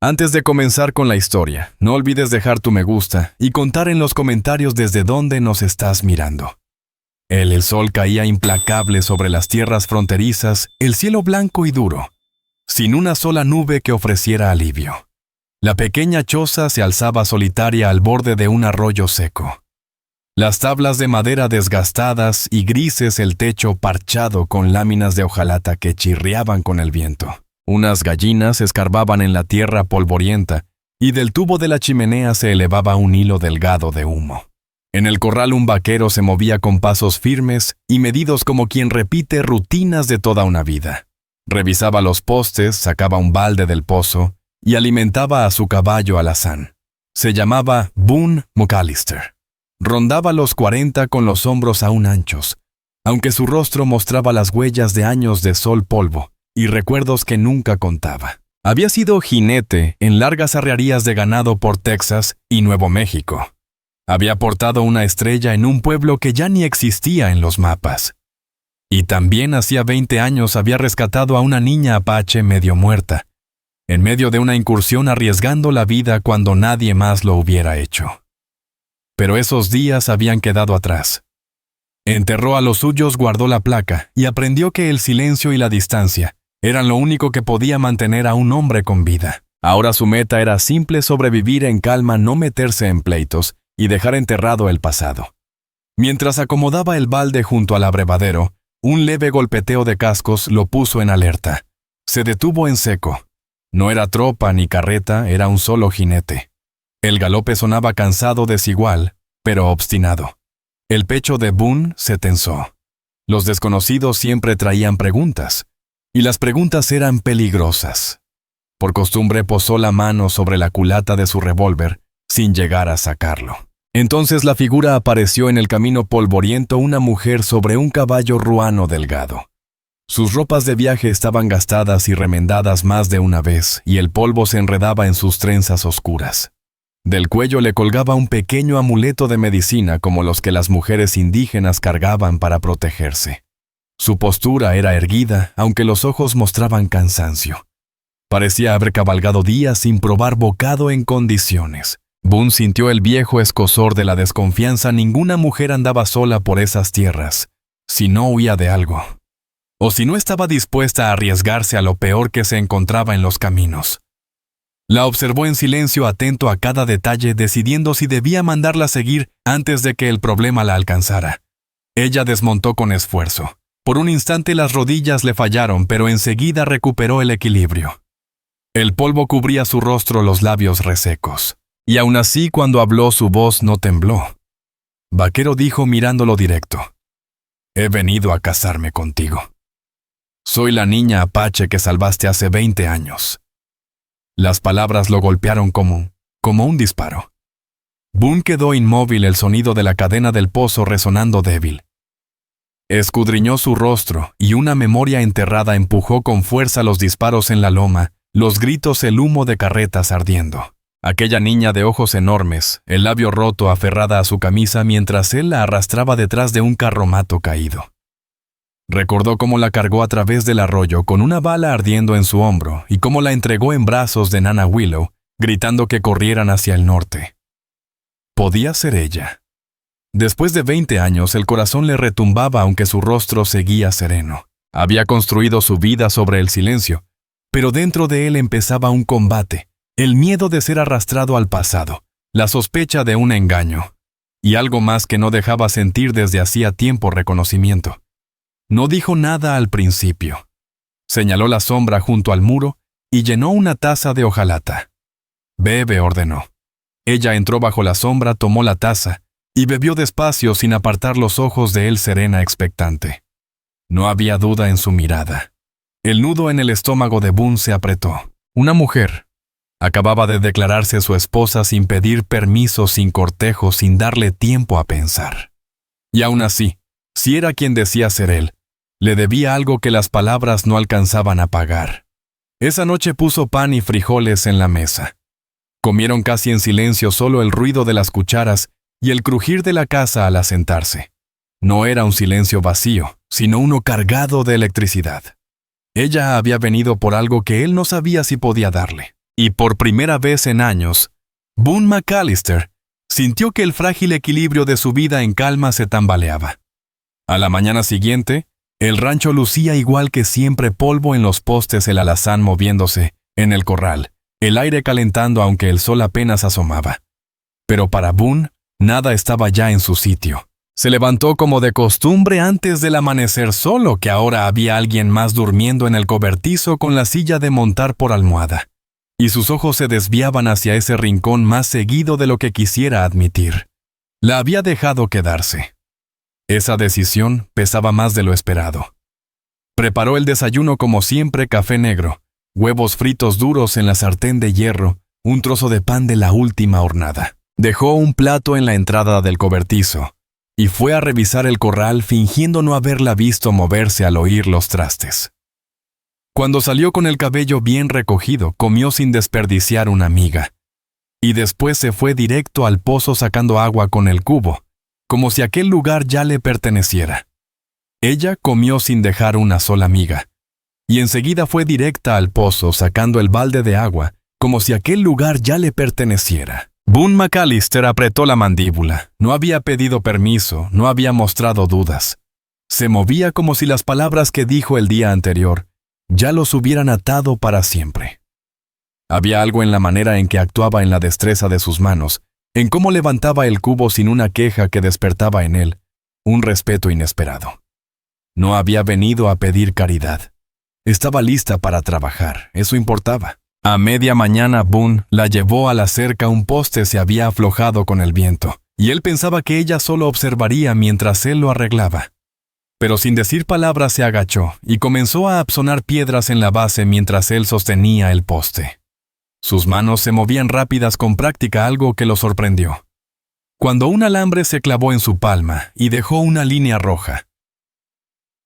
Antes de comenzar con la historia, no olvides dejar tu me gusta y contar en los comentarios desde dónde nos estás mirando. El sol caía implacable sobre las tierras fronterizas, el cielo blanco y duro, sin una sola nube que ofreciera alivio. La pequeña choza se alzaba solitaria al borde de un arroyo seco. Las tablas de madera desgastadas y grises, el techo parchado con láminas de hojalata que chirriaban con el viento. Unas gallinas escarbaban en la tierra polvorienta y del tubo de la chimenea se elevaba un hilo delgado de humo. En el corral un vaquero se movía con pasos firmes y medidos como quien repite rutinas de toda una vida. Revisaba los postes, sacaba un balde del pozo y alimentaba a su caballo alazán. Se llamaba Boone McAllister. Rondaba los 40 con los hombros aún anchos, aunque su rostro mostraba las huellas de años de sol polvo y recuerdos que nunca contaba. Había sido jinete en largas arrierías de ganado por Texas y Nuevo México. Había portado una estrella en un pueblo que ya ni existía en los mapas. Y también hacía 20 años había rescatado a una niña apache medio muerta, en medio de una incursión arriesgando la vida cuando nadie más lo hubiera hecho. Pero esos días habían quedado atrás. Enterró a los suyos, guardó la placa y aprendió que el silencio y la distancia eran lo único que podía mantener a un hombre con vida. Ahora su meta era simple: sobrevivir en calma, no meterse en pleitos y dejar enterrado el pasado. Mientras acomodaba el balde junto al abrevadero, un leve golpeteo de cascos lo puso en alerta. Se detuvo en seco. No era tropa ni carreta, era un solo jinete. El galope sonaba cansado, desigual, pero obstinado. El pecho de Boone se tensó. Los desconocidos siempre traían preguntas, y las preguntas eran peligrosas. Por costumbre posó la mano sobre la culata de su revólver, sin llegar a sacarlo. Entonces la figura apareció en el camino polvoriento, una mujer sobre un caballo ruano delgado. Sus ropas de viaje estaban gastadas y remendadas más de una vez, y el polvo se enredaba en sus trenzas oscuras. Del cuello le colgaba un pequeño amuleto de medicina como los que las mujeres indígenas cargaban para protegerse. Su postura era erguida, aunque los ojos mostraban cansancio. Parecía haber cabalgado días sin probar bocado en condiciones. Boone sintió el viejo escozor de la desconfianza. Ninguna mujer andaba sola por esas tierras, si no huía de algo, o si no estaba dispuesta a arriesgarse a lo peor que se encontraba en los caminos. La observó en silencio, atento a cada detalle, decidiendo si debía mandarla seguir antes de que el problema la alcanzara. Ella desmontó con esfuerzo. Por un instante las rodillas le fallaron, pero enseguida recuperó el equilibrio. El polvo cubría su rostro, los labios resecos. Y aún así, cuando habló, su voz no tembló. Vaquero dijo mirándolo directo: «He venido a casarme contigo. Soy la niña apache que salvaste hace 20 años». Las palabras lo golpearon como un disparo. Boone quedó inmóvil, el sonido de la cadena del pozo resonando débil. Escudriñó su rostro y una memoria enterrada empujó con fuerza los disparos en la loma, los gritos, el humo de carretas ardiendo. Aquella niña de ojos enormes, el labio roto, aferrada a su camisa mientras él la arrastraba detrás de un carromato caído. Recordó cómo la cargó a través del arroyo con una bala ardiendo en su hombro y cómo la entregó en brazos de Nana Willow, gritando que corrieran hacia el norte. Podía ser ella. Después de 20 años, el corazón le retumbaba aunque su rostro seguía sereno. Había construido su vida sobre el silencio, pero dentro de él empezaba un combate, el miedo de ser arrastrado al pasado, la sospecha de un engaño, y algo más que no dejaba sentir desde hacía tiempo: reconocimiento. No dijo nada al principio. Señaló la sombra junto al muro y llenó una taza de hojalata. «Bebe», ordenó. Ella entró bajo la sombra, tomó la taza y bebió despacio sin apartar los ojos de él, serena, expectante. No había duda en su mirada. El nudo en el estómago de Boone se apretó. Una mujer. Acababa de declararse su esposa sin pedir permiso, sin cortejo, sin darle tiempo a pensar. Y aún así, si era quien decía ser él, le debía algo que las palabras no alcanzaban a pagar. Esa noche puso pan y frijoles en la mesa. Comieron casi en silencio, solo el ruido de las cucharas y el crujir de la casa al asentarse. No era un silencio vacío, sino uno cargado de electricidad. Ella había venido por algo que él no sabía si podía darle, Y por primera vez en años, Boone McAllister sintió que el frágil equilibrio de su vida en calma se tambaleaba. A la mañana siguiente, el rancho lucía igual que siempre, polvo en los postes, el alazán moviéndose en el corral, el aire calentando aunque el sol apenas asomaba. Pero para Boone, nada estaba ya en su sitio. Se levantó como de costumbre antes del amanecer, solo que ahora había alguien más durmiendo en el cobertizo con la silla de montar por almohada, y sus ojos se desviaban hacia ese rincón más seguido de lo que quisiera admitir. La había dejado quedarse. Esa decisión pesaba más de lo esperado. Preparó el desayuno como siempre: café negro, huevos fritos duros en la sartén de hierro, un trozo de pan de la última hornada. Dejó un plato en la entrada del cobertizo y fue a revisar el corral fingiendo no haberla visto moverse al oír los trastes. Cuando salió con el cabello bien recogido, comió sin desperdiciar una miga, y después se fue directo al pozo sacando agua con el cubo, como si aquel lugar ya le perteneciera. Ella comió sin dejar una sola miga, y enseguida fue directa al pozo sacando el balde de agua, como si aquel lugar ya le perteneciera. Boone McAllister apretó la mandíbula. No había pedido permiso, no había mostrado dudas. Se movía como si las palabras que dijo el día anterior ya los hubieran atado para siempre. Había algo en la manera en que actuaba, en la destreza de sus manos, en cómo levantaba el cubo sin una queja, que despertaba en él un respeto inesperado. No había venido a pedir caridad. Estaba lista para trabajar, eso importaba. A media mañana Boone la llevó a la cerca. Un poste se había aflojado con el viento, y él pensaba que ella solo observaría mientras él lo arreglaba. Pero sin decir palabra se agachó y comenzó a apsonar piedras en la base mientras él sostenía el poste. Sus manos se movían rápidas con práctica, algo que lo sorprendió. Cuando un alambre se clavó en su palma y dejó una línea roja,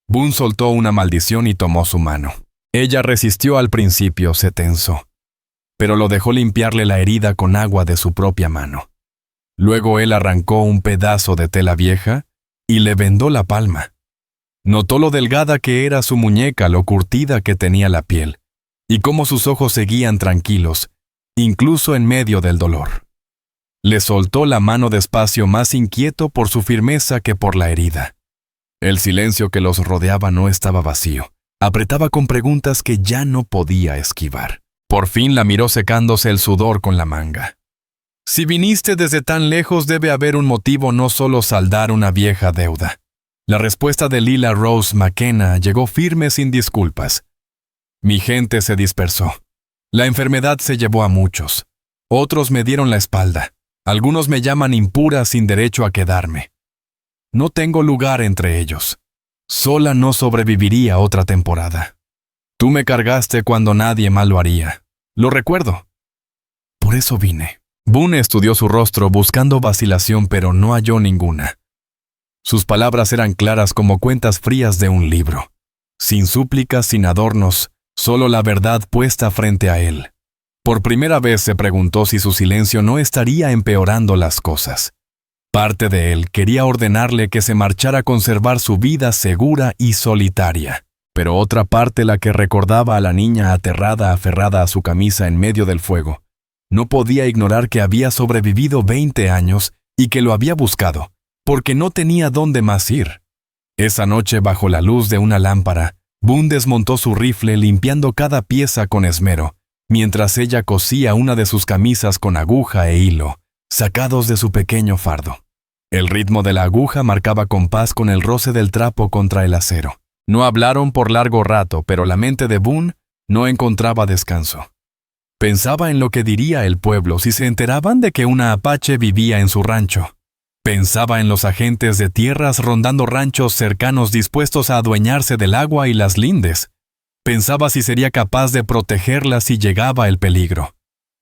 Boone soltó una maldición y tomó su mano. Ella resistió al principio, se tensó, pero lo dejó limpiarle la herida con agua de su propia mano. Luego él arrancó un pedazo de tela vieja y le vendó la palma. Notó lo delgada que era su muñeca, lo curtida que tenía la piel, y cómo sus ojos seguían tranquilos, incluso en medio del dolor. Le soltó la mano despacio, más inquieto por su firmeza que por la herida. El silencio que los rodeaba no estaba vacío. Apretaba con preguntas que ya no podía esquivar. Por fin la miró secándose el sudor con la manga. Si viniste desde tan lejos, debe haber un motivo, no solo saldar una vieja deuda. La respuesta de Lila Rose McKenna llegó firme, sin disculpas. Mi gente se dispersó. La enfermedad se llevó a muchos. Otros me dieron la espalda. Algunos me llaman impura, sin derecho a quedarme. No tengo lugar entre ellos. Sola no sobreviviría otra temporada. Tú me cargaste cuando nadie más lo haría. Lo recuerdo. Por eso vine. Boone estudió su rostro buscando vacilación, pero no halló ninguna. Sus palabras eran claras como cuentas frías de un libro. Sin súplicas, sin adornos, solo la verdad puesta frente a él. Por primera vez se preguntó si su silencio no estaría empeorando las cosas. Parte de él quería ordenarle que se marchara a conservar su vida segura y solitaria, pero otra parte, la que recordaba a la niña aterrada aferrada a su camisa en medio del fuego, no podía ignorar que había sobrevivido 20 años y que lo había buscado, porque no tenía dónde más ir. Esa noche, bajo la luz de una lámpara, Boone desmontó su rifle, limpiando cada pieza con esmero, mientras ella cosía una de sus camisas con aguja e hilo, sacados de su pequeño fardo. El ritmo de la aguja marcaba compás con el roce del trapo contra el acero. No hablaron por largo rato, pero la mente de Boone no encontraba descanso. Pensaba en lo que diría el pueblo si se enteraban de que una apache vivía en su rancho. Pensaba en los agentes de tierras rondando ranchos cercanos dispuestos a adueñarse del agua y las lindes. Pensaba si sería capaz de protegerlas si llegaba el peligro.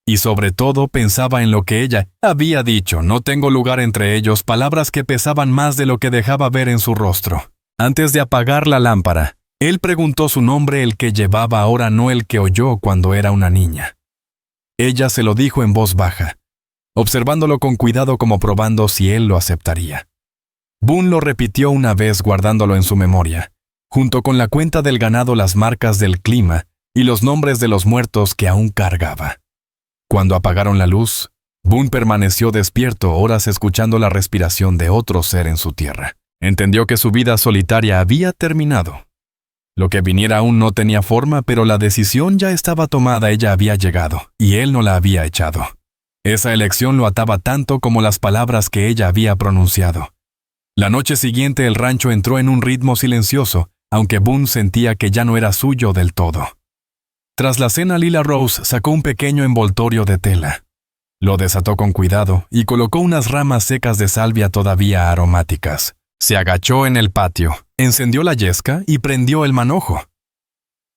Y sobre todo pensaba en lo que ella había dicho: no tengo lugar entre ellos, palabras que pesaban más de lo que dejaba ver en su rostro. Antes de apagar la lámpara, él preguntó su nombre, el que llevaba ahora, no el que oyó cuando era una niña. Ella se lo dijo en voz baja, observándolo con cuidado como probando si él lo aceptaría. Boone lo repitió una vez, guardándolo en su memoria, junto con la cuenta del ganado, las marcas del clima y los nombres de los muertos que aún cargaba. Cuando apagaron la luz, Boone permaneció despierto horas escuchando la respiración de otro ser en su tierra. Entendió que su vida solitaria había terminado. Lo que viniera aún no tenía forma, pero la decisión ya estaba tomada, ella había llegado, y él no la había echado. Esa elección lo ataba tanto como las palabras que ella había pronunciado. La noche siguiente el rancho entró en un ritmo silencioso, aunque Boone sentía que ya no era suyo del todo. Tras la cena, Lila Rose sacó un pequeño envoltorio de tela. Lo desató con cuidado y colocó unas ramas secas de salvia todavía aromáticas. Se agachó en el patio, encendió la yesca y prendió el manojo.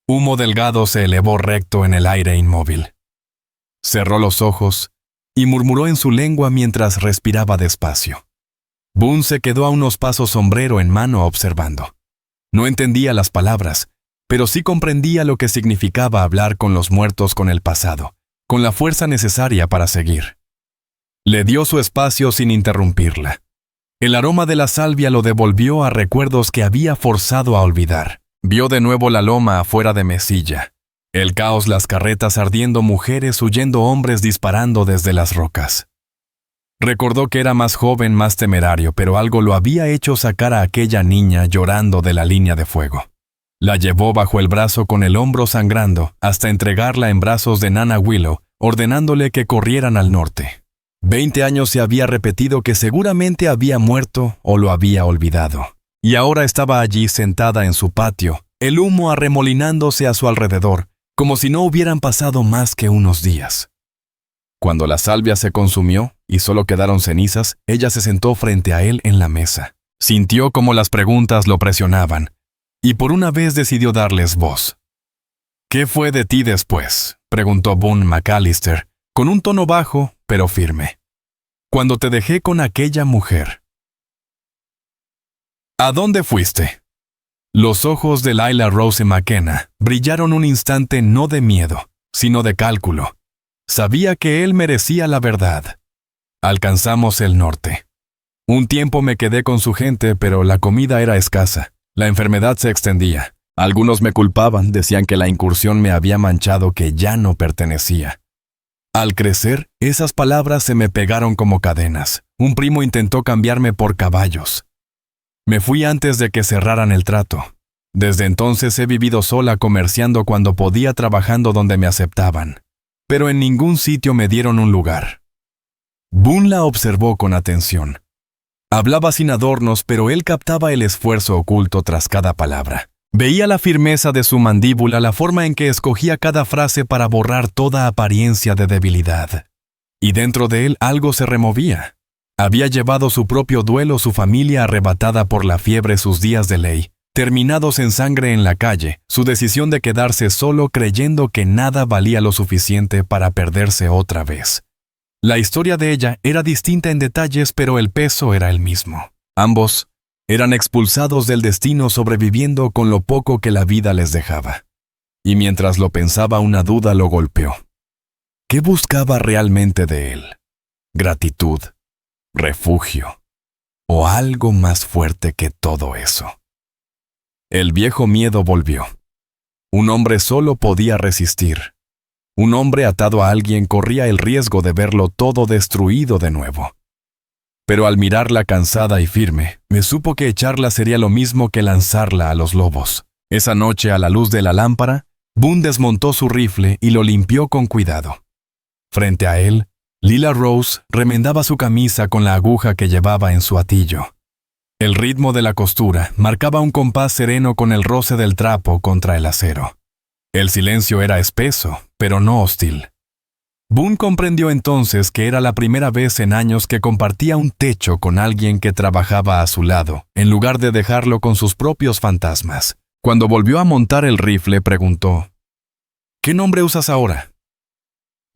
Humo delgado se elevó recto en el aire inmóvil. Cerró los ojos y murmuró en su lengua mientras respiraba despacio. Boone se quedó a unos pasos, sombrero en mano, observando. No entendía las palabras, pero sí comprendía lo que significaba hablar con los muertos, con el pasado, con la fuerza necesaria para seguir. Le dio su espacio sin interrumpirla. El aroma de la salvia lo devolvió a recuerdos que había forzado a olvidar. Vio de nuevo la loma afuera de Mesilla. El caos, las carretas ardiendo, mujeres huyendo, hombres disparando desde las rocas. Recordó que era más joven, más temerario, pero algo lo había hecho sacar a aquella niña llorando de la línea de fuego. La llevó bajo el brazo con el hombro sangrando hasta entregarla en brazos de Nana Willow, ordenándole que corrieran al norte. 20 años se había repetido que seguramente había muerto o lo había olvidado. Y ahora estaba allí sentada en su patio, el humo arremolinándose a su alrededor, como si no hubieran pasado más que unos días. Cuando la salvia se consumió y solo quedaron cenizas, ella se sentó frente a él en la mesa. Sintió como las preguntas lo presionaban, y por una vez decidió darles voz. «¿Qué fue de ti después?», preguntó Boone McAllister, con un tono bajo, pero firme. «Cuando te dejé con aquella mujer». «¿A dónde fuiste?». Los ojos de Lila Rose McKenna brillaron un instante, no de miedo, sino de cálculo. Sabía que él merecía la verdad. «Alcanzamos el norte. Un tiempo me quedé con su gente, pero la comida era escasa. La enfermedad se extendía. Algunos me culpaban, decían que la incursión me había manchado, que ya no pertenecía. Al crecer, esas palabras se me pegaron como cadenas. Un primo intentó cambiarme por caballos. Me fui antes de que cerraran el trato. Desde entonces he vivido sola, comerciando cuando podía, trabajando donde me aceptaban. Pero en ningún sitio me dieron un lugar». Boone la observó con atención. Hablaba sin adornos, pero él captaba el esfuerzo oculto tras cada palabra. Veía la firmeza de su mandíbula, la forma en que escogía cada frase para borrar toda apariencia de debilidad. Y dentro de él algo se removía. Había llevado su propio duelo, su familia arrebatada por la fiebre, sus días de ley, terminados en sangre en la calle, su decisión de quedarse solo creyendo que nada valía lo suficiente para perderse otra vez. La historia de ella era distinta en detalles, pero el peso era el mismo. Ambos eran expulsados del destino, sobreviviendo con lo poco que la vida les dejaba. Y mientras lo pensaba, una duda lo golpeó. ¿Qué buscaba realmente de él? ¿Gratitud? ¿Refugio? ¿O algo más fuerte que todo eso? El viejo miedo volvió. Un hombre solo podía resistir. Un hombre atado a alguien corría el riesgo de verlo todo destruido de nuevo. Pero al mirarla cansada y firme, me supo que echarla sería lo mismo que lanzarla a los lobos. Esa noche, a la luz de la lámpara, Boone desmontó su rifle y lo limpió con cuidado. Frente a él, Lila Rose remendaba su camisa con la aguja que llevaba en su atillo. El ritmo de la costura marcaba un compás sereno con el roce del trapo contra el acero. El silencio era espeso, pero no hostil. Boone comprendió entonces que era la primera vez en años que compartía un techo con alguien que trabajaba a su lado, en lugar de dejarlo con sus propios fantasmas. Cuando volvió a montar el rifle, preguntó: «¿Qué nombre usas ahora?».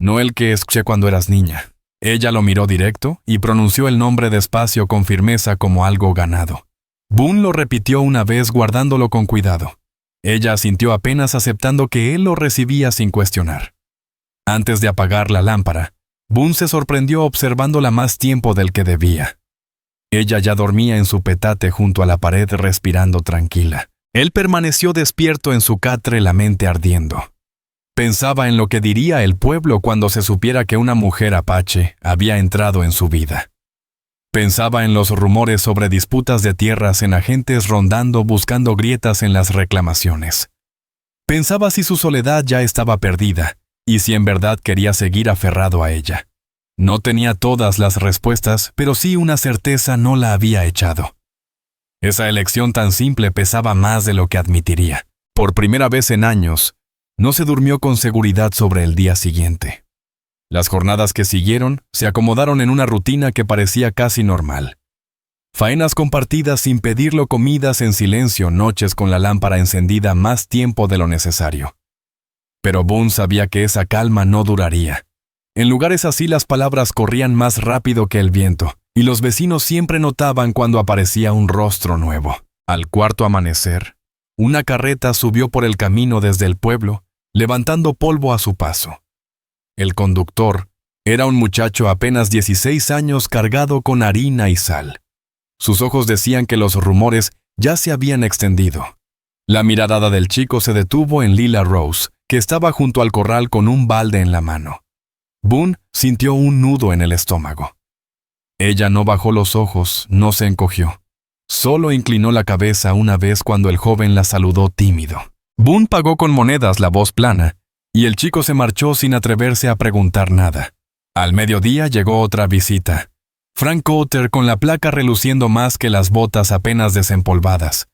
«No el que escuché cuando eras niña». Ella lo miró directo y pronunció el nombre despacio, con firmeza, como algo ganado. Boone lo repitió una vez, guardándolo con cuidado. Ella asintió, apenas aceptando que él lo recibía sin cuestionar. Antes de apagar la lámpara, Boone se sorprendió observándola más tiempo del que debía. Ella ya dormía en su petate junto a la pared, respirando tranquila. Él permaneció despierto en su catre, la mente ardiendo. Pensaba en lo que diría el pueblo cuando se supiera que una mujer apache había entrado en su vida. Pensaba en los rumores sobre disputas de tierras en agentes rondando buscando grietas en las reclamaciones. Pensaba si su soledad ya estaba perdida y si en verdad quería seguir aferrado a ella. No tenía todas las respuestas, pero sí una certeza no la había echado. Esa elección tan simple pesaba más de lo que admitiría. Por primera vez en años, no se durmió con seguridad sobre el día siguiente. Las jornadas que siguieron se acomodaron en una rutina que parecía casi normal. Faenas compartidas sin pedirlo, comidas en silencio, noches con la lámpara encendida más tiempo de lo necesario. Pero Boone sabía que esa calma no duraría. En lugares así las palabras corrían más rápido que el viento, y los vecinos siempre notaban cuando aparecía un rostro nuevo. Al cuarto amanecer, una carreta subió por el camino desde el pueblo, levantando polvo a su paso. El conductor era un muchacho apenas 16 años cargado con harina y sal. Sus ojos decían que los rumores ya se habían extendido. La mirada del chico se detuvo en Lila Rose, que estaba junto al corral con un balde en la mano. Boone sintió un nudo en el estómago. Ella no bajó los ojos, no se encogió. Solo inclinó la cabeza una vez cuando el joven la saludó tímido. Boone pagó con monedas la voz plana, y el chico se marchó sin atreverse a preguntar nada. Al mediodía llegó otra visita. Frank Cotter con la placa reluciendo más que las botas apenas desempolvadas.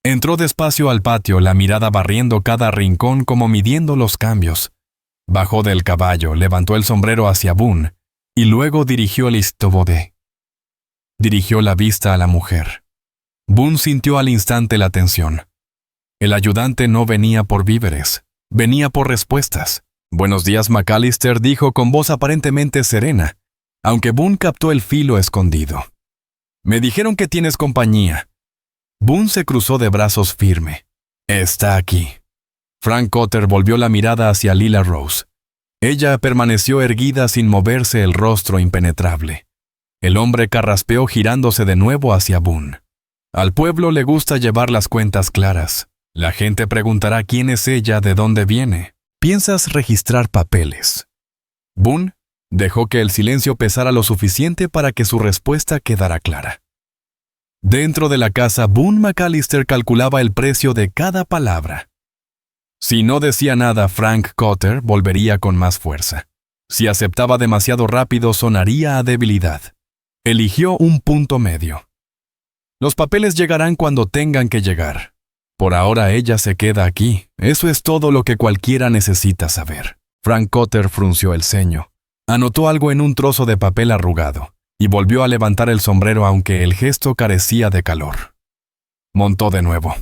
Entró despacio al patio, la mirada barriendo cada rincón como midiendo los cambios. Bajó del caballo, levantó el sombrero hacia Boone, y luego dirigió el istobodé. Dirigió la vista a la mujer. Boone sintió al instante la tensión. El ayudante no venía por víveres, venía por respuestas. «Buenos días, McAllister», dijo con voz aparentemente serena, aunque Boone captó el filo escondido. «Me dijeron que tienes compañía». Boone se cruzó de brazos firme. «Está aquí». Frank Cotter volvió la mirada hacia Lila Rose. Ella permaneció erguida sin moverse, el rostro impenetrable. El hombre carraspeó girándose de nuevo hacia Boone. Al pueblo le gusta llevar las cuentas claras. La gente preguntará quién es ella, de dónde viene. ¿Piensas registrar papeles? Boone dejó que el silencio pesara lo suficiente para que su respuesta quedara clara. Dentro de la casa, Boone McAllister calculaba el precio de cada palabra. Si no decía nada, Frank Cotter volvería con más fuerza. Si aceptaba demasiado rápido, sonaría a debilidad. Eligió un punto medio. Los papeles llegarán cuando tengan que llegar. Por ahora ella se queda aquí. Eso es todo lo que cualquiera necesita saber. Frank Cotter frunció el ceño. Anotó algo en un trozo de papel arrugado y volvió a levantar el sombrero aunque el gesto carecía de calor. Montó de nuevo.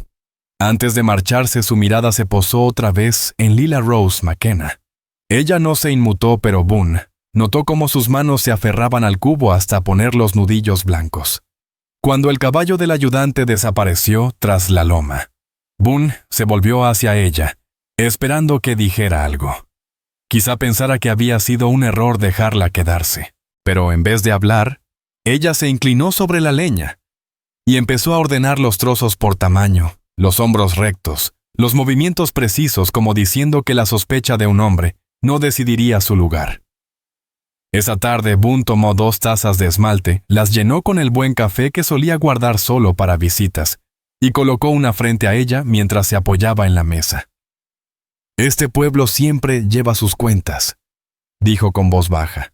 Antes de marcharse, su mirada se posó otra vez en Lila Rose McKenna. Ella no se inmutó, pero Boone notó cómo sus manos se aferraban al cubo hasta poner los nudillos blancos. Cuando el caballo del ayudante desapareció tras la loma, Boone se volvió hacia ella, esperando que dijera algo. Quizá pensara que había sido un error dejarla quedarse, pero en vez de hablar, ella se inclinó sobre la leña y empezó a ordenar los trozos por tamaño, los hombros rectos, los movimientos precisos, como diciendo que la sospecha de un hombre no decidiría su lugar. Esa tarde Boone tomó 2 tazas de esmalte, las llenó con el buen café que solía guardar solo para visitas, y colocó una frente a ella mientras se apoyaba en la mesa. «Este pueblo siempre lleva sus cuentas», dijo con voz baja.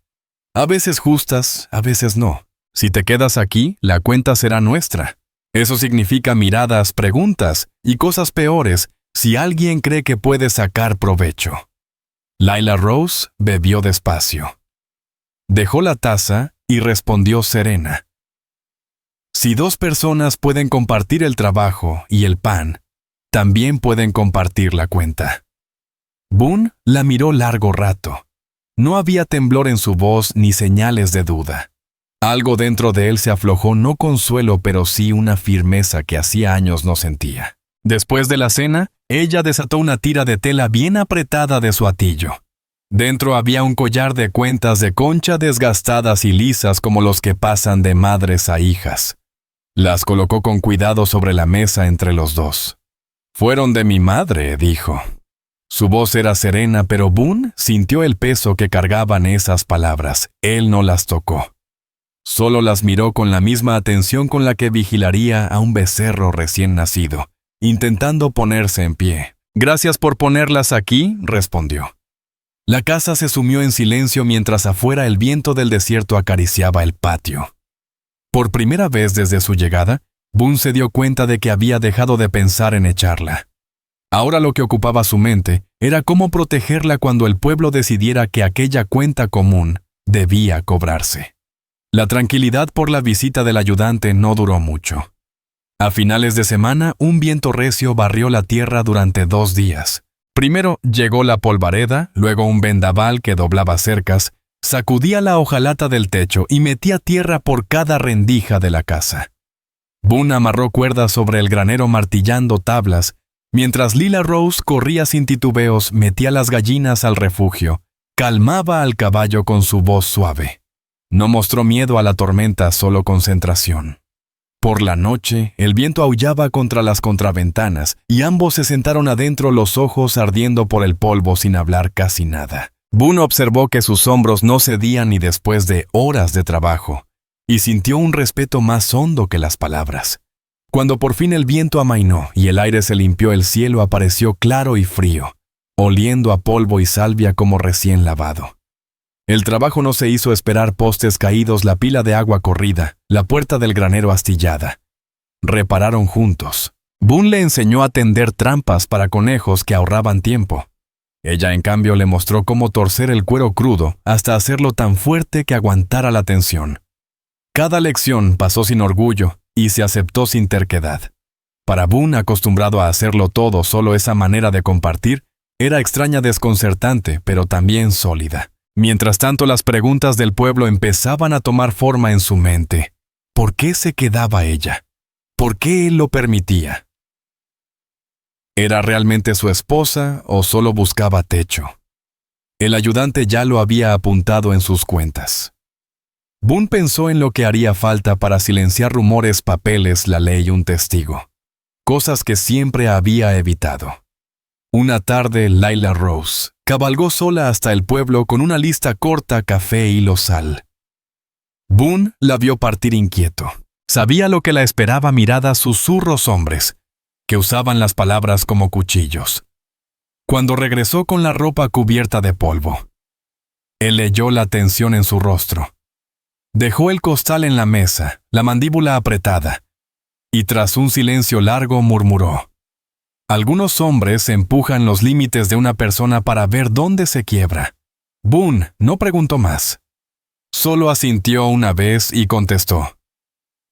«A veces justas, a veces no. Si te quedas aquí, la cuenta será nuestra. Eso significa miradas, preguntas y cosas peores si alguien cree que puede sacar provecho». Lila Rose bebió despacio. Dejó la taza y respondió serena. «Si 2 personas pueden compartir el trabajo y el pan, también pueden compartir la cuenta». Boone la miró largo rato. No había temblor en su voz ni señales de duda. Algo dentro de él se aflojó, no consuelo, pero sí una firmeza que hacía años no sentía. Después de la cena, ella desató una tira de tela bien apretada de su atillo. Dentro había un collar de cuentas de concha desgastadas y lisas como los que pasan de madres a hijas. Las colocó con cuidado sobre la mesa entre los dos. «Fueron de mi madre», dijo. Su voz era serena, pero Boone sintió el peso que cargaban esas palabras. Él no las tocó. Solo las miró con la misma atención con la que vigilaría a un becerro recién nacido, intentando ponerse en pie. «Gracias por ponerlas aquí», respondió. La casa se sumió en silencio mientras afuera el viento del desierto acariciaba el patio. Por primera vez desde su llegada, Boone se dio cuenta de que había dejado de pensar en echarla. Ahora lo que ocupaba su mente era cómo protegerla cuando el pueblo decidiera que aquella cuenta común debía cobrarse. La tranquilidad por la visita del ayudante no duró mucho. A finales de semana, un viento recio barrió la tierra durante 2 días. Primero llegó la polvareda, luego un vendaval que doblaba cercas, sacudía la hojalata del techo y metía tierra por cada rendija de la casa. Boone amarró cuerdas sobre el granero martillando tablas, mientras Lila Rose corría sin titubeos, metía las gallinas al refugio, calmaba al caballo con su voz suave. No mostró miedo a la tormenta, solo concentración. Por la noche, el viento aullaba contra las contraventanas y ambos se sentaron adentro, los ojos ardiendo por el polvo sin hablar casi nada. Boone observó que sus hombros no cedían ni después de horas de trabajo, y sintió un respeto más hondo que las palabras. Cuando por fin el viento amainó y el aire se limpió, el cielo apareció claro y frío, oliendo a polvo y salvia como recién lavado. El trabajo no se hizo esperar: postes caídos, la pila de agua corrida, la puerta del granero astillada. Repararon juntos. Boone le enseñó a tender trampas para conejos que ahorraban tiempo. Ella, en cambio, le mostró cómo torcer el cuero crudo hasta hacerlo tan fuerte que aguantara la tensión. Cada lección pasó sin orgullo y se aceptó sin terquedad. Para Boone, acostumbrado a hacerlo todo solo, esa manera de compartir era extraña, desconcertante, pero también sólida. Mientras tanto, las preguntas del pueblo empezaban a tomar forma en su mente. ¿Por qué se quedaba ella? ¿Por qué él lo permitía? ¿Era realmente su esposa o solo buscaba techo? El ayudante ya lo había apuntado en sus cuentas. Boone pensó en lo que haría falta para silenciar rumores, papeles, la ley y un testigo. Cosas que siempre había evitado. Una tarde, Lila Rose cabalgó sola hasta el pueblo con una lista corta: café, hilo, sal. Boone la vio partir inquieto. Sabía lo que la esperaba: miradas, susurros, hombres que usaban las palabras como cuchillos. Cuando regresó con la ropa cubierta de polvo, él leyó la tensión en su rostro. Dejó el costal en la mesa, la mandíbula apretada, y tras un silencio largo murmuró: «Algunos hombres empujan los límites de una persona para ver dónde se quiebra». Boone no preguntó más. Solo asintió una vez y contestó: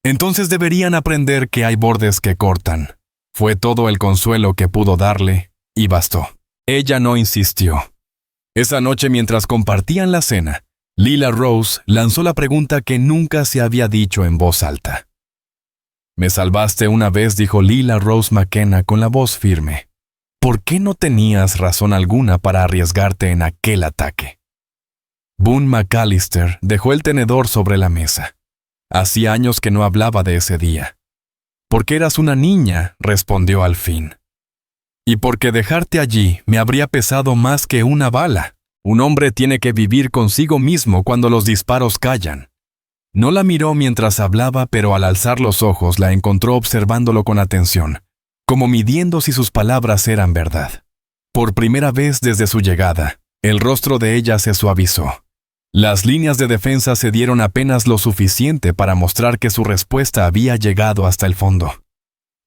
«Entonces deberían aprender que hay bordes que cortan». Fue todo el consuelo que pudo darle, y bastó. Ella no insistió. Esa noche, mientras compartían la cena, Lila Rose lanzó la pregunta que nunca se había dicho en voz alta. «Me salvaste una vez», dijo Lila Rose McKenna con la voz firme. «¿Por qué no tenías razón alguna para arriesgarte en aquel ataque?» Boone McAllister dejó el tenedor sobre la mesa. Hacía años que no hablaba de ese día. «Porque eras una niña», respondió al fin. «Y porque dejarte allí me habría pesado más que una bala. Un hombre tiene que vivir consigo mismo cuando los disparos callan». No la miró mientras hablaba, pero al alzar los ojos la encontró observándolo con atención, como midiendo si sus palabras eran verdad. Por primera vez desde su llegada, el rostro de ella se suavizó. Las líneas de defensa se dieron apenas lo suficiente para mostrar que su respuesta había llegado hasta el fondo.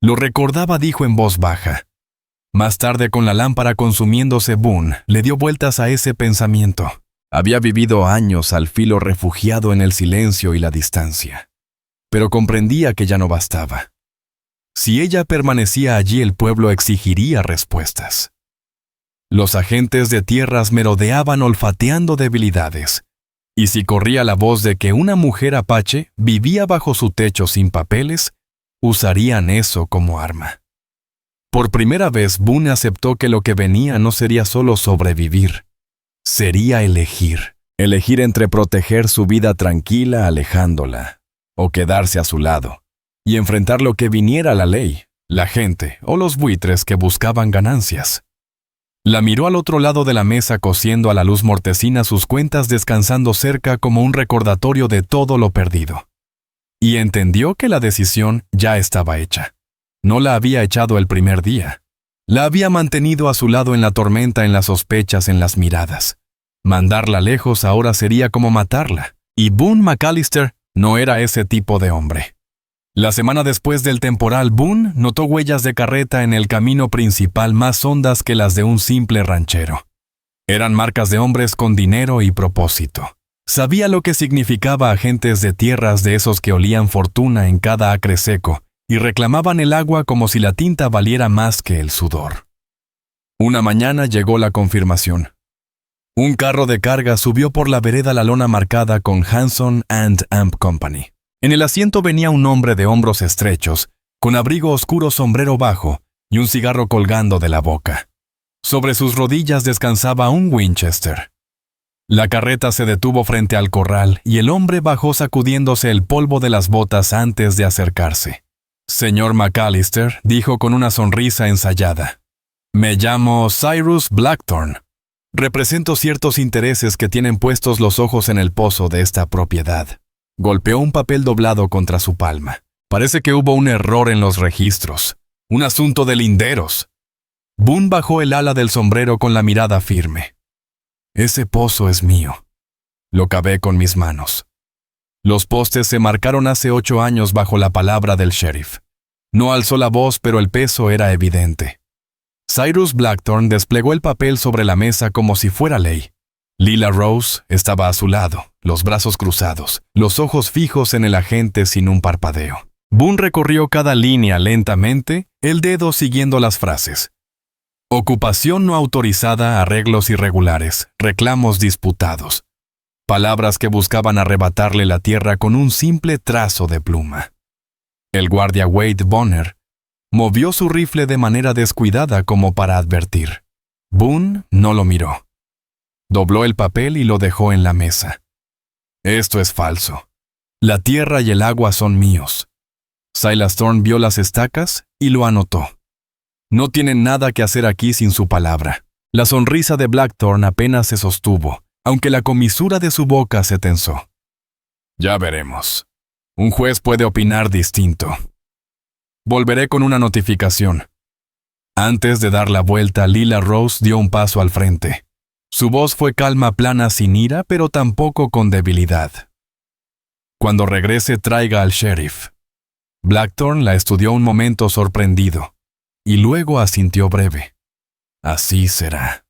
«Lo recordaba», dijo en voz baja. Más tarde, con la lámpara consumiéndose, Boone le dio vueltas a ese pensamiento. Había vivido años al filo, refugiado en el silencio y la distancia. Pero comprendía que ya no bastaba. Si ella permanecía allí, el pueblo exigiría respuestas. Los agentes de tierras merodeaban olfateando debilidades. Y si corría la voz de que una mujer apache vivía bajo su techo sin papeles, usarían eso como arma. Por primera vez, Boone aceptó que lo que venía no sería solo sobrevivir. Sería elegir. Elegir entre proteger su vida tranquila alejándola, o quedarse a su lado, y enfrentar lo que viniera: la ley, la gente o los buitres que buscaban ganancias. La miró al otro lado de la mesa cosiendo a la luz mortecina sus cuentas descansando cerca como un recordatorio de todo lo perdido. Y entendió que la decisión ya estaba hecha. No la había echado el primer día. La había mantenido a su lado en la tormenta, en las sospechas, en las miradas. Mandarla lejos ahora sería como matarla. Y Boone McAllister no era ese tipo de hombre. La semana después del temporal, Boone notó huellas de carreta en el camino principal más hondas que las de un simple ranchero. Eran marcas de hombres con dinero y propósito. Sabía lo que significaba agentes de tierras de esos que olían fortuna en cada acre seco y reclamaban el agua como si la tinta valiera más que el sudor. Una mañana llegó la confirmación. Un carro de carga subió por la vereda la lona marcada con Hanson and Amp Company. En el asiento venía un hombre de hombros estrechos, con abrigo oscuro, sombrero bajo y un cigarro colgando de la boca. Sobre sus rodillas descansaba un Winchester. La carreta se detuvo frente al corral y el hombre bajó sacudiéndose el polvo de las botas antes de acercarse. «Señor McAllister», dijo con una sonrisa ensayada. «Me llamo Cyrus Blackthorne. Represento ciertos intereses que tienen puestos los ojos en el pozo de esta propiedad». Golpeó un papel doblado contra su palma. «Parece que hubo un error en los registros. Un asunto de linderos». Boone bajó el ala del sombrero con la mirada firme. «Ese pozo es mío. Lo cavé con mis manos. Los postes se marcaron hace 8 años bajo la palabra del sheriff. No alzó la voz, pero el peso era evidente». Cyrus Blackthorne desplegó el papel sobre la mesa como si fuera ley. Lila Rose estaba a su lado, los brazos cruzados, los ojos fijos en el agente sin un parpadeo. Boone recorrió cada línea lentamente, el dedo siguiendo las frases. Ocupación no autorizada, arreglos irregulares, reclamos disputados. Palabras que buscaban arrebatarle la tierra con un simple trazo de pluma. El guardia Wade Bonner movió su rifle de manera descuidada como para advertir. Boone no lo miró. Dobló el papel y lo dejó en la mesa. «Esto es falso. La tierra y el agua son míos». Silas Thorne vio las estacas y lo anotó. «No tienen nada que hacer aquí sin su palabra». La sonrisa de Blackthorne apenas se sostuvo, aunque la comisura de su boca se tensó. «Ya veremos. Un juez puede opinar distinto. Volveré con una notificación». Antes de dar la vuelta, Lila Rose dio un paso al frente. Su voz fue calma, plana, sin ira, pero tampoco con debilidad. «Cuando regrese, traiga al sheriff». Blackthorne la estudió un momento sorprendido, y luego asintió breve. «Así será».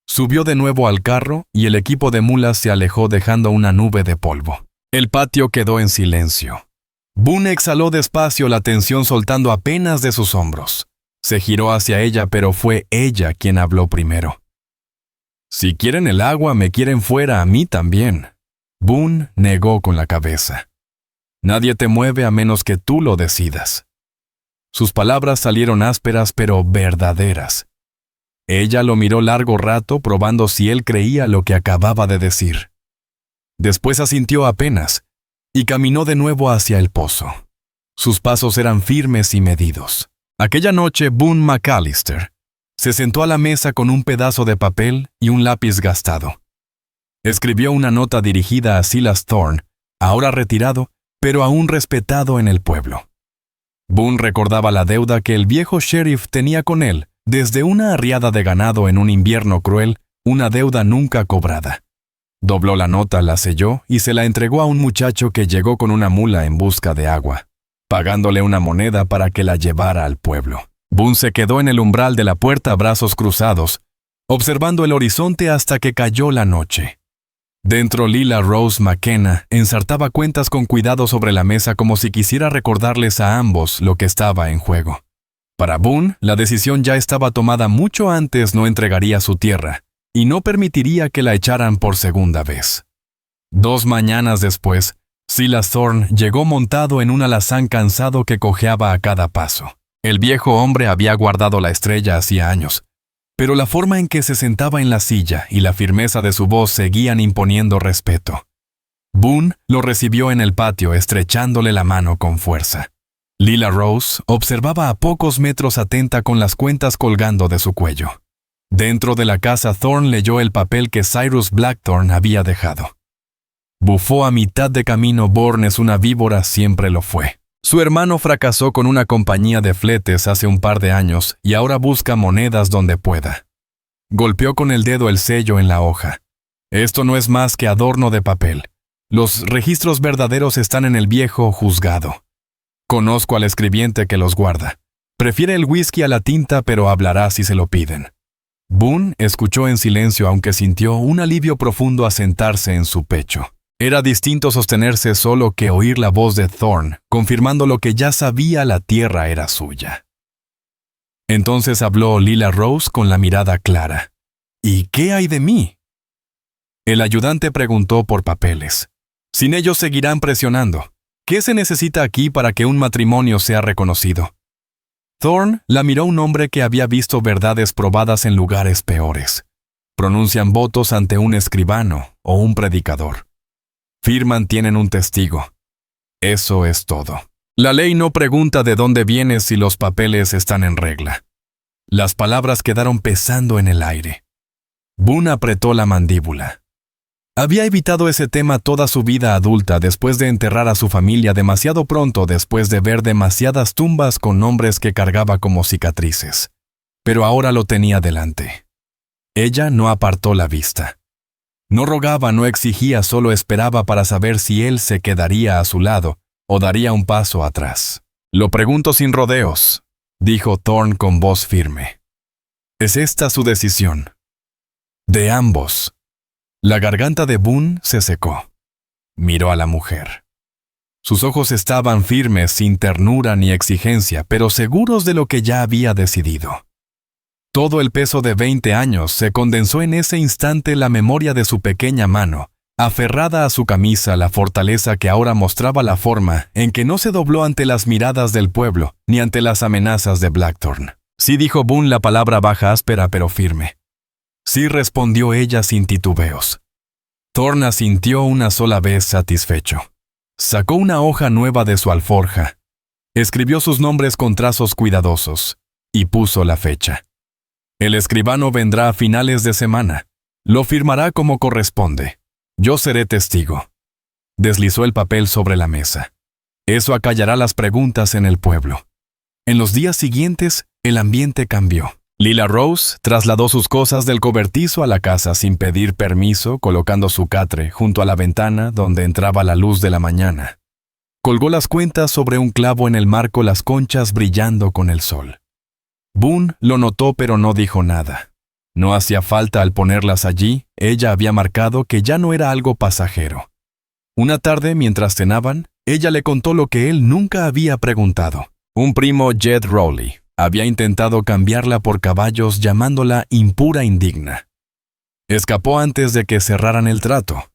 Subió de nuevo al carro y el equipo de mulas se alejó dejando una nube de polvo. El patio quedó en silencio. Boone exhaló despacio, la tensión soltando apenas de sus hombros. Se giró hacia ella, pero fue ella quien habló primero. «Si quieren el agua, me quieren fuera a mí también». Boone negó con la cabeza. «Nadie te mueve a menos que tú lo decidas». Sus palabras salieron ásperas pero verdaderas. Ella lo miró largo rato probando si él creía lo que acababa de decir. Después asintió apenas y caminó de nuevo hacia el pozo. Sus pasos eran firmes y medidos. Aquella noche Boone McAllister se sentó a la mesa con un pedazo de papel y un lápiz gastado. Escribió una nota dirigida a Silas Thorne, ahora retirado, pero aún respetado en el pueblo. Boone recordaba la deuda que el viejo sheriff tenía con él, desde una arriada de ganado en un invierno cruel, una deuda nunca cobrada. Dobló la nota, la selló y se la entregó a un muchacho que llegó con una mula en busca de agua, pagándole una moneda para que la llevara al pueblo. Boone se quedó en el umbral de la puerta, brazos cruzados, observando el horizonte hasta que cayó la noche. Dentro, Lila Rose McKenna ensartaba cuentas con cuidado sobre la mesa como si quisiera recordarles a ambos lo que estaba en juego. Para Boone, la decisión ya estaba tomada mucho antes. No entregaría su tierra y no permitiría que la echaran por segunda vez. 2 mañanas después, Silas Thorne llegó montado en un alazán cansado que cojeaba a cada paso. El viejo hombre había guardado la estrella hacía años, pero la forma en que se sentaba en la silla y la firmeza de su voz seguían imponiendo respeto. Boone lo recibió en el patio, estrechándole la mano con fuerza. Lila Rose observaba a pocos metros atenta con las cuentas colgando de su cuello. Dentro de la casa, Thorne leyó el papel que Cyrus Blackthorne había dejado. Bufó a mitad de camino. Bourne es una víbora, siempre lo fue. Su hermano fracasó con una compañía de fletes hace un par de años y ahora busca monedas donde pueda. Golpeó con el dedo el sello en la hoja. Esto no es más que adorno de papel. Los registros verdaderos están en el viejo juzgado. Conozco al escribiente que los guarda. Prefiere el whisky a la tinta, pero hablará si se lo piden. Boone escuchó en silencio, aunque sintió un alivio profundo asentarse en su pecho. Era distinto sostenerse solo que oír la voz de Thorne, confirmando lo que ya sabía: la tierra era suya. Entonces habló Lila Rose con la mirada clara. ¿Y qué hay de mí? El ayudante preguntó por papeles. Sin ellos seguirán presionando. ¿Qué se necesita aquí para que un matrimonio sea reconocido? Thorne la miró un hombre que había visto verdades probadas en lugares peores. Pronuncian votos ante un escribano o un predicador. Tienen un testigo. Eso es todo. La ley no pregunta de dónde vienes si los papeles están en regla. Las palabras quedaron pesando en el aire. Boone apretó la mandíbula. Había evitado ese tema toda su vida adulta después de enterrar a su familia demasiado pronto, después de ver demasiadas tumbas con nombres que cargaba como cicatrices. Pero ahora lo tenía delante. Ella no apartó la vista. No rogaba, no exigía, solo esperaba para saber si él se quedaría a su lado o daría un paso atrás. Lo pregunto sin rodeos, dijo Thorne con voz firme. ¿Es esta su decisión? De ambos. La garganta de Boone se secó. Miró a la mujer. Sus ojos estaban firmes, sin ternura ni exigencia, pero seguros de lo que ya había decidido. Todo el peso de 20 años se condensó en ese instante. La memoria de su pequeña mano, aferrada a su camisa, la fortaleza que ahora mostraba, la forma en que no se dobló ante las miradas del pueblo, ni ante las amenazas de Blackthorne. Sí, dijo Boone, la palabra baja, áspera pero firme. Sí, respondió ella sin titubeos. Thorne asintió una sola vez, satisfecho. Sacó una hoja nueva de su alforja. Escribió sus nombres con trazos cuidadosos y puso la fecha. El escribano vendrá a finales de semana. Lo firmará como corresponde. Yo seré testigo. Deslizó el papel sobre la mesa. Eso acallará las preguntas en el pueblo. En los días siguientes, el ambiente cambió. Lila Rose trasladó sus cosas del cobertizo a la casa sin pedir permiso, colocando su catre junto a la ventana donde entraba la luz de la mañana. Colgó las cuentas sobre un clavo en el marco, las conchas brillando con el sol. Boone lo notó, pero no dijo nada. No hacía falta al ponerlas allí. Ella había marcado que ya no era algo pasajero. Una tarde, mientras cenaban, ella le contó lo que él nunca había preguntado. Un primo, Jed Rowley, había intentado cambiarla por caballos, llamándola impura, indigna. Escapó antes de que cerraran el trato.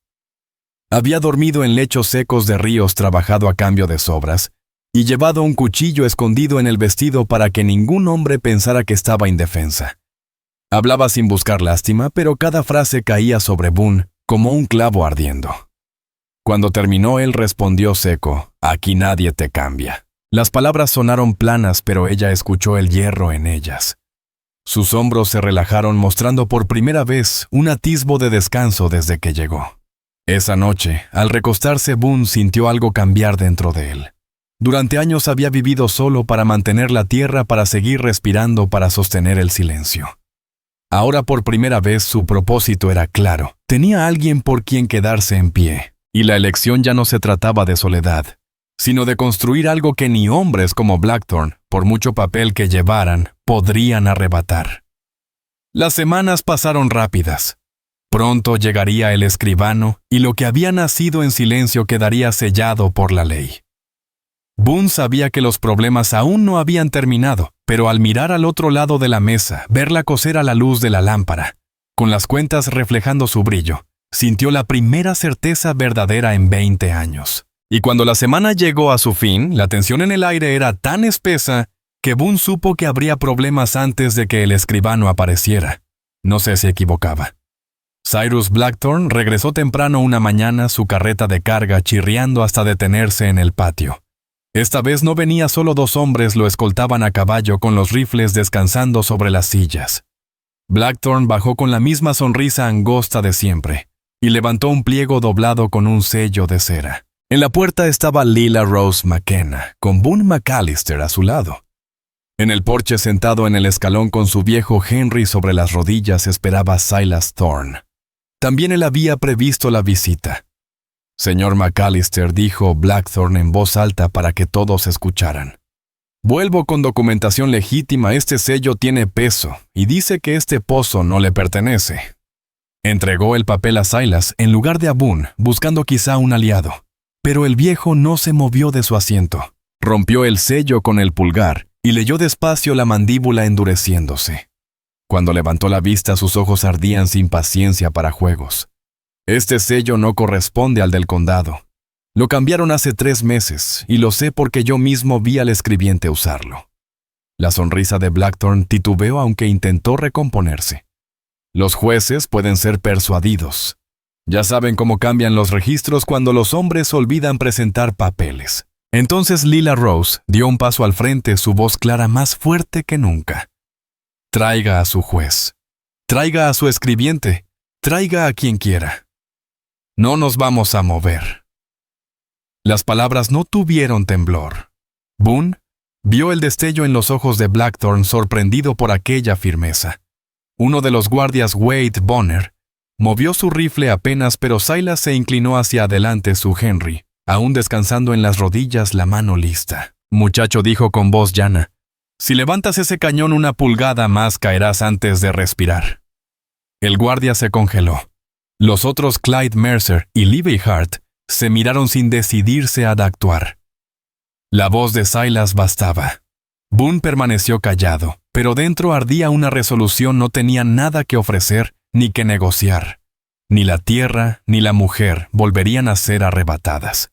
Había dormido en lechos secos de ríos, trabajado a cambio de sobras, y llevado un cuchillo escondido en el vestido para que ningún hombre pensara que estaba indefensa. Hablaba sin buscar lástima, pero cada frase caía sobre Boone como un clavo ardiendo. Cuando terminó, él respondió seco: «Aquí nadie te cambia». Las palabras sonaron planas, pero ella escuchó el hierro en ellas. Sus hombros se relajaron, mostrando por primera vez un atisbo de descanso desde que llegó. Esa noche, al recostarse, Boone sintió algo cambiar dentro de él. Durante años había vivido solo para mantener la tierra, para seguir respirando, para sostener el silencio. Ahora, por primera vez, su propósito era claro. Tenía alguien por quien quedarse en pie, y la elección ya no se trataba de soledad, sino de construir algo que ni hombres como Blackthorne, por mucho papel que llevaran, podrían arrebatar. Las semanas pasaron rápidas. Pronto llegaría el escribano, y lo que había nacido en silencio quedaría sellado por la ley. Boone sabía que los problemas aún no habían terminado, pero al mirar al otro lado de la mesa, verla cocer a la luz de la lámpara, con las cuentas reflejando su brillo, sintió la primera certeza verdadera en 20 años. Y cuando la semana llegó a su fin, la tensión en el aire era tan espesa que Boone supo que habría problemas antes de que el escribano apareciera. No se equivocaba. Cyrus Blackthorne regresó temprano una mañana, su carreta de carga chirriando hasta detenerse en el patio. Esta vez no venía solo, 2 hombres lo escoltaban a caballo con los rifles descansando sobre las sillas. Blackthorn bajó con la misma sonrisa angosta de siempre y levantó un pliego doblado con un sello de cera. En la puerta estaba Lila Rose McKenna, con Boone McAllister a su lado. En el porche, sentado en el escalón con su viejo Henry sobre las rodillas, esperaba Silas Thorne. También él había previsto la visita. «Señor McAllister», dijo Blackthorn en voz alta para que todos escucharan. «Vuelvo con documentación legítima. Este sello tiene peso y dice que este pozo no le pertenece». Entregó el papel a Silas en lugar de a Boone, buscando quizá un aliado. Pero el viejo no se movió de su asiento. Rompió el sello con el pulgar y leyó despacio, la mandíbula endureciéndose. Cuando levantó la vista, sus ojos ardían sin paciencia para juegos. «Este sello no corresponde al del condado. Lo cambiaron hace 3 meses, y lo sé porque yo mismo vi al escribiente usarlo». La sonrisa de Blackthorn titubeó, aunque intentó recomponerse. «Los jueces pueden ser persuadidos. Ya saben cómo cambian los registros cuando los hombres olvidan presentar papeles». Entonces Lila Rose dio un paso al frente, su voz clara más fuerte que nunca. «Traiga a su juez. Traiga a su escribiente. Traiga a quien quiera. No nos vamos a mover». Las palabras no tuvieron temblor. Boone vio el destello en los ojos de Blackthorn, sorprendido por aquella firmeza. Uno de los guardias, Wade Bonner, movió su rifle apenas, pero Silas se inclinó hacia adelante, su Henry, aún descansando en las rodillas, la mano lista. «Muchacho», dijo con voz llana, «si levantas ese cañón 1 pulgada más, caerás antes de respirar». El guardia se congeló. Los otros, Clyde Mercer y Levi Hart, se miraron sin decidirse a actuar. La voz de Silas bastaba. Boone permaneció callado, pero dentro ardía una resolución. No tenía nada que ofrecer ni que negociar. Ni la tierra ni la mujer volverían a ser arrebatadas.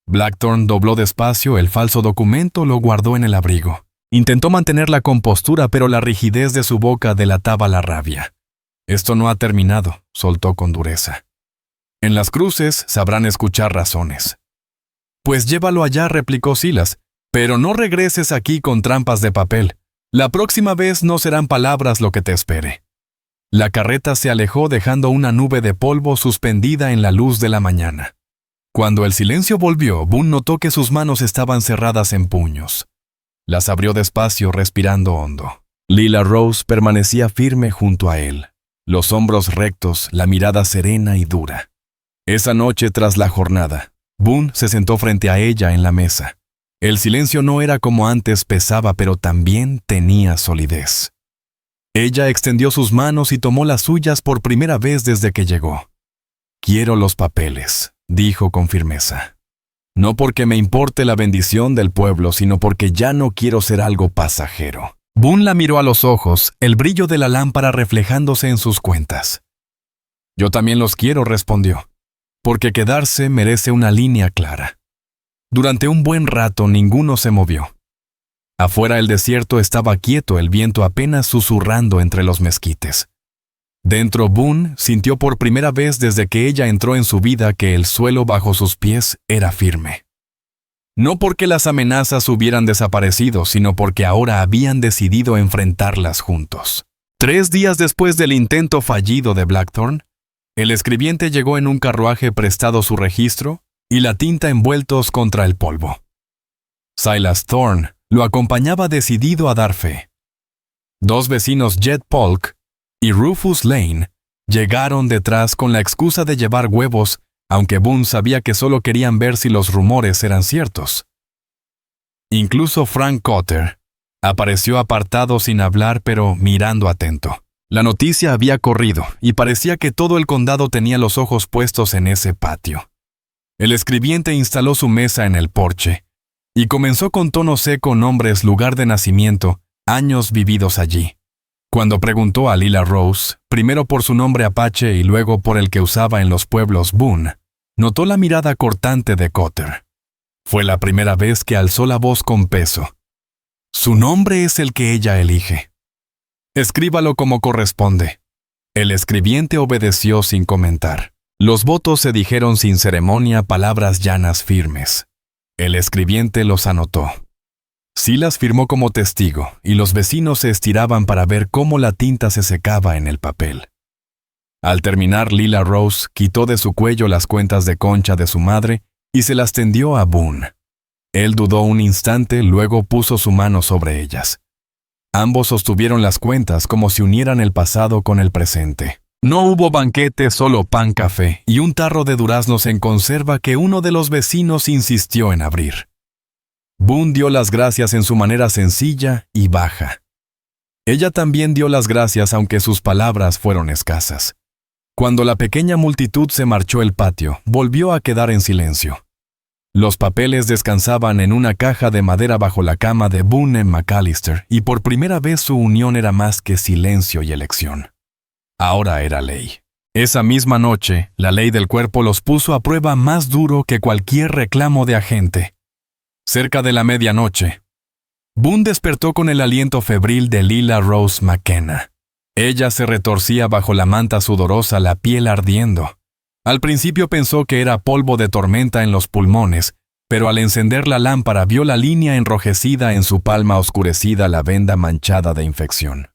Blackthorn dobló despacio el falso documento, lo guardó en el abrigo. Intentó mantener la compostura, pero la rigidez de su boca delataba la rabia. «Esto no ha terminado», soltó con dureza. «En las cruces sabrán escuchar razones». «Pues llévalo allá», replicó Silas, «pero no regreses aquí con trampas de papel. La próxima vez no serán palabras lo que te espere». La carreta se alejó, dejando una nube de polvo suspendida en la luz de la mañana. Cuando el silencio volvió, Boone notó que sus manos estaban cerradas en puños. Las abrió despacio, respirando hondo. Lila Rose permanecía firme junto a él, los hombros rectos, la mirada serena y dura. Esa noche, tras la jornada, Boone se sentó frente a ella en la mesa. El silencio no era como antes, pesaba, pero también tenía solidez. Ella extendió sus manos y tomó las suyas por primera vez desde que llegó. «Quiero los papeles», dijo con firmeza. «No porque me importe la bendición del pueblo, sino porque ya no quiero ser algo pasajero». Boone la miró a los ojos, el brillo de la lámpara reflejándose en sus cuentas. «Yo también los quiero», respondió, «porque quedarse merece una línea clara». Durante un buen rato ninguno se movió. Afuera el desierto estaba quieto, el viento apenas susurrando entre los mezquites. Dentro, Boone sintió por primera vez desde que ella entró en su vida que el suelo bajo sus pies era firme. No porque las amenazas hubieran desaparecido, sino porque ahora habían decidido enfrentarlas juntos. 3 días después del intento fallido de Blackthorn, el escribiente llegó en un carruaje, prestado su registro y la tinta envueltos contra el polvo. Silas Thorne lo acompañaba, decidido a dar fe. 2 vecinos, Jed Polk y Rufus Lane, llegaron detrás con la excusa de llevar huevos, aunque Boone sabía que solo querían ver si los rumores eran ciertos. Incluso Frank Cotter apareció apartado, sin hablar, pero mirando atento. La noticia había corrido y parecía que todo el condado tenía los ojos puestos en ese patio. El escribiente instaló su mesa en el porche y comenzó con tono seco: nombres, lugar de nacimiento, años vividos allí. Cuando preguntó a Lila Rose, primero por su nombre apache y luego por el que usaba en los pueblos, Boone notó la mirada cortante de Cotter. Fue la primera vez que alzó la voz con peso. «Su nombre es el que ella elige. Escríbalo como corresponde». El escribiente obedeció sin comentar. Los votos se dijeron sin ceremonia, palabras llanas, firmes. El escribiente los anotó. Silas firmó como testigo y los vecinos se estiraban para ver cómo la tinta se secaba en el papel. Al terminar, Lila Rose quitó de su cuello las cuentas de concha de su madre y se las tendió a Boone. Él dudó un instante, luego puso su mano sobre ellas. Ambos sostuvieron las cuentas como si unieran el pasado con el presente. No hubo banquete, solo pan, café y un tarro de duraznos en conserva que uno de los vecinos insistió en abrir. Boone dio las gracias en su manera sencilla y baja. Ella también dio las gracias, aunque sus palabras fueron escasas. Cuando la pequeña multitud se marchó al patio, volvió a quedar en silencio. Los papeles descansaban en una caja de madera bajo la cama de Boone McAllister, y por primera vez su unión era más que silencio y elección. Ahora era ley. Esa misma noche, la ley del cuerpo los puso a prueba más duro que cualquier reclamo de agente. Cerca de la medianoche, Boone despertó con el aliento febril de Lila Rose McKenna. Ella se retorcía bajo la manta sudorosa, la piel ardiendo. Al principio pensó que era polvo de tormenta en los pulmones, pero al encender la lámpara vio la línea enrojecida en su palma oscurecida, la venda manchada de infección.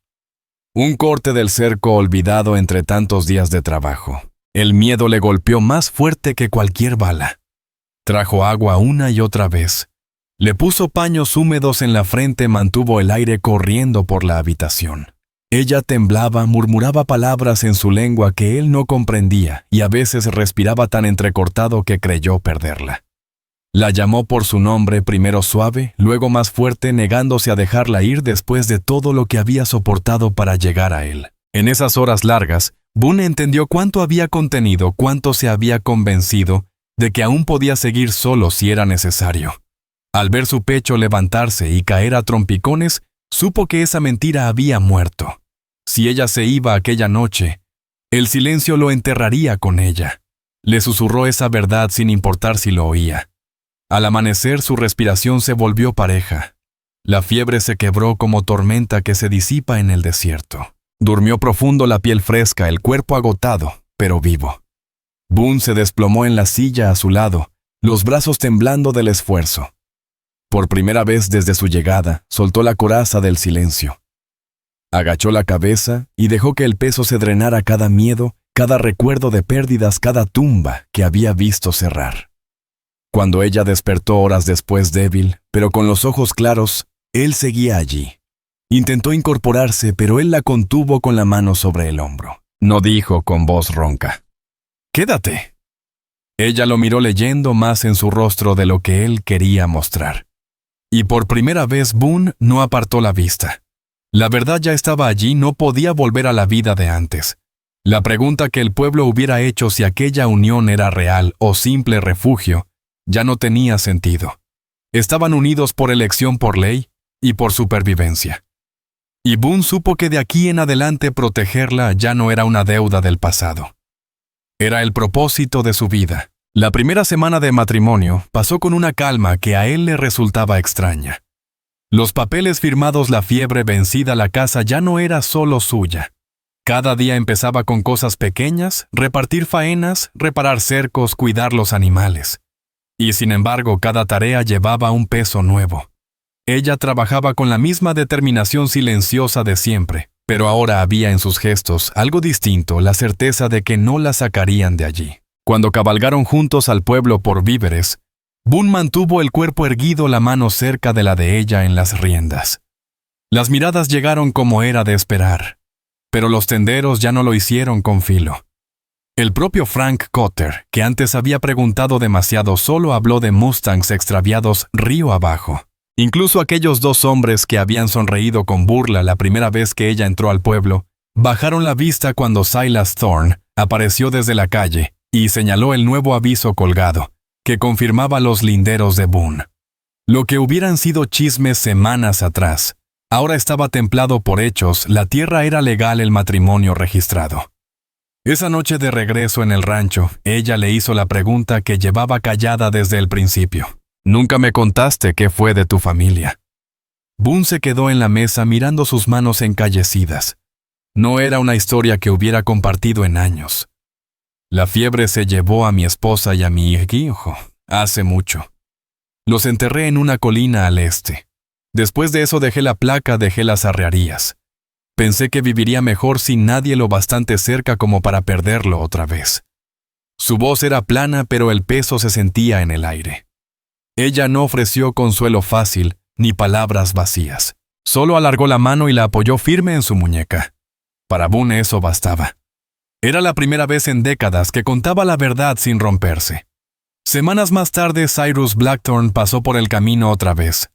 Un corte del cerco olvidado entre tantos días de trabajo. El miedo le golpeó más fuerte que cualquier bala. Trajo agua una y otra vez. Le puso paños húmedos en la frente, mantuvo el aire corriendo por la habitación. Ella temblaba, murmuraba palabras en su lengua que él no comprendía y a veces respiraba tan entrecortado que creyó perderla. La llamó por su nombre, primero suave, luego más fuerte, negándose a dejarla ir después de todo lo que había soportado para llegar a él. En esas horas largas, Boone entendió cuánto había contenido, cuánto se había convencido de que aún podía seguir solo si era necesario. Al ver su pecho levantarse y caer a trompicones, supo que esa mentira había muerto. Si ella se iba aquella noche, el silencio lo enterraría con ella. Le susurró esa verdad sin importar si lo oía. Al amanecer su respiración se volvió pareja. La fiebre se quebró como tormenta que se disipa en el desierto. Durmió profundo, la piel fresca, el cuerpo agotado, pero vivo. Boone se desplomó en la silla a su lado, los brazos temblando del esfuerzo. Por primera vez desde su llegada, soltó la coraza del silencio. Agachó la cabeza y dejó que el peso se drenara cada miedo, cada recuerdo de pérdidas, cada tumba que había visto cerrar. Cuando ella despertó horas después débil, pero con los ojos claros, él seguía allí. Intentó incorporarse, pero él la contuvo con la mano sobre el hombro. No dijo con voz ronca: «Quédate». Ella lo miró leyendo más en su rostro de lo que él quería mostrar. Y por primera vez Boone no apartó la vista. La verdad ya estaba allí, no podía volver a la vida de antes. La pregunta que el pueblo hubiera hecho si aquella unión era real o simple refugio, ya no tenía sentido. Estaban unidos por elección, por ley y por supervivencia. Y Boone supo que de aquí en adelante protegerla ya no era una deuda del pasado. Era el propósito de su vida. La primera semana de matrimonio pasó con una calma que a él le resultaba extraña. Los papeles firmados, la fiebre vencida, la casa ya no era solo suya. Cada día empezaba con cosas pequeñas, repartir faenas, reparar cercos, cuidar los animales. Y sin embargo, cada tarea llevaba un peso nuevo. Ella trabajaba con la misma determinación silenciosa de siempre, pero ahora había en sus gestos algo distinto, la certeza de que no la sacarían de allí. Cuando cabalgaron juntos al pueblo por víveres, Boone mantuvo el cuerpo erguido, la mano cerca de la de ella en las riendas. Las miradas llegaron como era de esperar, pero los tenderos ya no lo hicieron con filo. El propio Frank Cotter, que antes había preguntado demasiado, solo habló de Mustangs extraviados río abajo. Incluso aquellos dos hombres que habían sonreído con burla la primera vez que ella entró al pueblo, bajaron la vista cuando Silas Thorne apareció desde la calle y señaló el nuevo aviso colgado, que confirmaba los linderos de Boone. Lo que hubieran sido chismes semanas atrás, ahora estaba templado por hechos, la tierra era legal, el matrimonio registrado. Esa noche de regreso en el rancho, ella le hizo la pregunta que llevaba callada desde el principio. «Nunca me contaste qué fue de tu familia». Boone se quedó en la mesa mirando sus manos encallecidas. No era una historia que hubiera compartido en años. «La fiebre se llevó a mi esposa y a mi hijo hace mucho. Los enterré en una colina al este. Después de eso dejé la placa, dejé las arrearías. Pensé que viviría mejor sin nadie lo bastante cerca como para perderlo otra vez. Su voz era plana, pero el peso se sentía en el aire. Ella no ofreció consuelo fácil, ni palabras vacías. Solo alargó la mano y la apoyó firme en su muñeca. Para Boone eso bastaba. Era la primera vez en décadas que contaba la verdad sin romperse. Semanas más tarde, Cyrus Blackthorne pasó por el camino otra vez.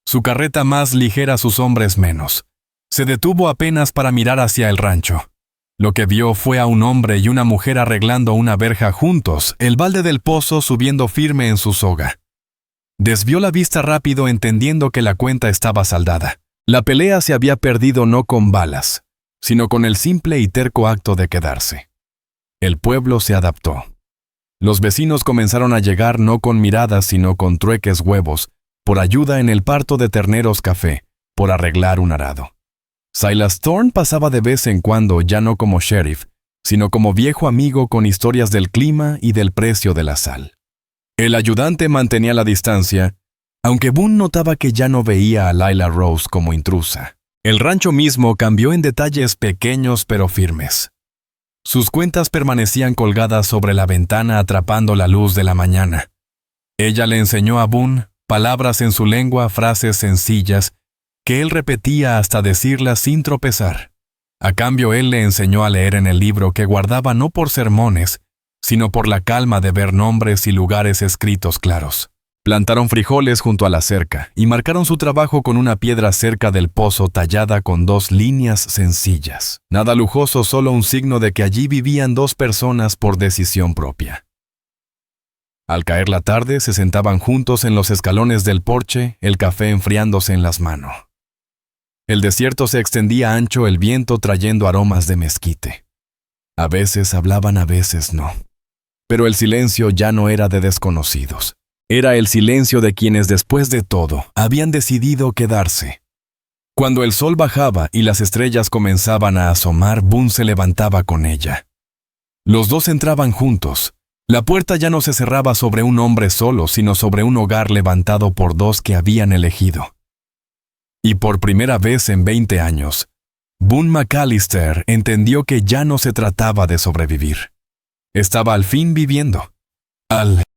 Su carreta más ligera, sus hombres menos. Se detuvo apenas para mirar hacia el rancho. Lo que vio fue a un hombre y una mujer arreglando una verja juntos, el balde del pozo subiendo firme en su soga. Desvió la vista rápido entendiendo que la cuenta estaba saldada. La pelea se había perdido no con balas, sino con el simple y terco acto de quedarse. El pueblo se adaptó. Los vecinos comenzaron a llegar no con miradas sino con trueques huevos, por ayuda en el parto de terneros café, por arreglar un arado. Silas Thorne pasaba de vez en cuando ya no como sheriff, sino como viejo amigo con historias del clima y del precio de la sal. El ayudante mantenía la distancia, aunque Boone notaba que ya no veía a Lila Rose como intrusa. El rancho mismo cambió en detalles pequeños pero firmes. Sus cuentas permanecían colgadas sobre la ventana atrapando la luz de la mañana. Ella le enseñó a Boone palabras en su lengua, frases sencillas, que él repetía hasta decirlas sin tropezar. A cambio, él le enseñó a leer en el libro que guardaba no por sermones, sino por la calma de ver nombres y lugares escritos claros. Plantaron frijoles junto a la cerca y marcaron su trabajo con una piedra cerca del pozo tallada con 2 líneas sencillas. Nada lujoso, solo un signo de que allí vivían 2 personas por decisión propia. Al caer la tarde, se sentaban juntos en los escalones del porche, el café enfriándose en las manos. El desierto se extendía ancho, el viento trayendo aromas de mezquite. A veces hablaban, a veces no. Pero el silencio ya no era de desconocidos. Era el silencio de quienes después de todo habían decidido quedarse. Cuando el sol bajaba y las estrellas comenzaban a asomar, Boone se levantaba con ella. Los dos entraban juntos. La puerta ya no se cerraba sobre un hombre solo, sino sobre un hogar levantado por 2 que habían elegido. Y por primera vez en 20 años, Boone McAllister entendió que ya no se trataba de sobrevivir. Estaba al fin viviendo.